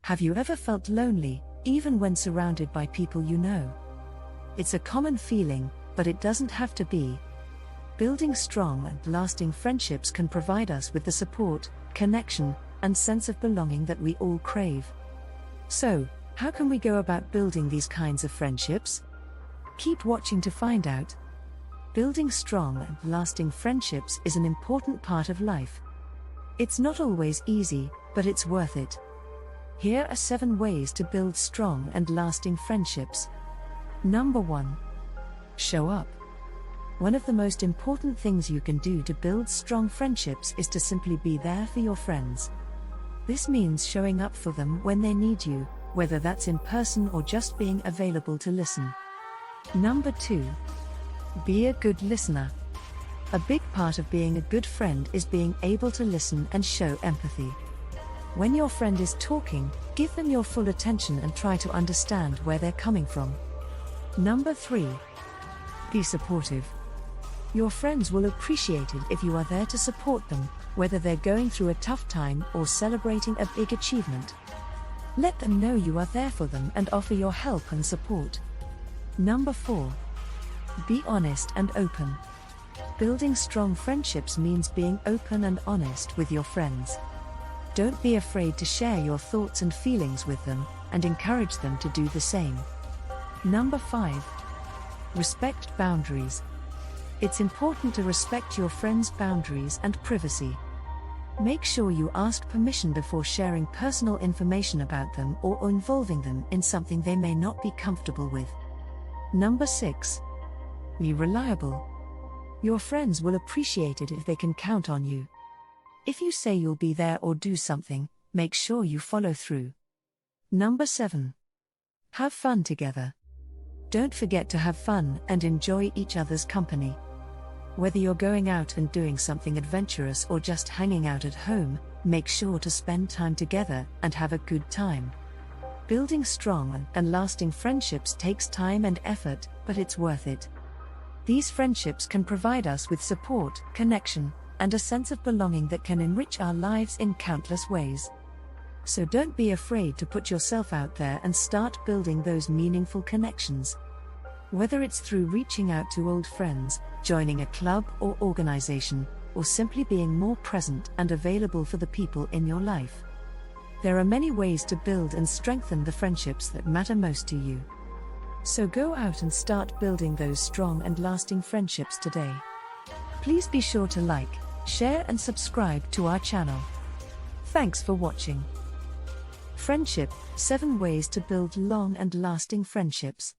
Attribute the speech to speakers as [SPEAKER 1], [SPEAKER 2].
[SPEAKER 1] Have you ever felt lonely, even when surrounded by people you know? It's a common feeling, but it doesn't have to be. Building strong and lasting friendships can provide us with the support, connection, and sense of belonging that we all crave. So, how can we go about building these kinds of friendships? Keep watching to find out. Building strong and lasting friendships is an important part of life. It's not always easy, but it's worth it. Here are 7 ways to build strong and lasting friendships. Number 1. Show up. One of the most important things you can do to build strong friendships is to simply be there for your friends. This means showing up for them when they need you, whether that's in person or just being available to listen. Number 2. Be a good listener. A big part of being a good friend is being able to listen and show empathy. When your friend is talking, give them your full attention and try to understand where they're coming from. Number 3. Be supportive. Your friends will appreciate it if you are there to support them, whether they're going through a tough time or celebrating a big achievement. Let them know you are there for them and offer your help and support. Number 4. Be honest and open. Building strong friendships means being open and honest with your friends. Don't be afraid to share your thoughts and feelings with them, and encourage them to do the same. Number 5. Respect boundaries. It's important to respect your friends' boundaries and privacy. Make sure you ask permission before sharing personal information about them or involving them in something they may not be comfortable with. Number 6. Be reliable. Your friends will appreciate it if they can count on you. If you say you'll be there or do something, make sure you follow through. Number 7. Have fun together. Don't forget to have fun and enjoy each other's company. Whether you're going out and doing something adventurous or just hanging out at home, make sure to spend time together and have a good time. Building strong and lasting friendships takes time and effort, but it's worth it. These friendships can provide us with support, connection, and a sense of belonging that can enrich our lives in countless ways. So don't be afraid to put yourself out there and start building those meaningful connections. Whether it's through reaching out to old friends, joining a club or organization, or simply being more present and available for the people in your life. There are many ways to build and strengthen the friendships that matter most to you. So go out and start building those strong and lasting friendships today. Please be sure to like, share and subscribe to our channel. Thanks for watching. Friendship: 7 ways to build long and lasting friendships.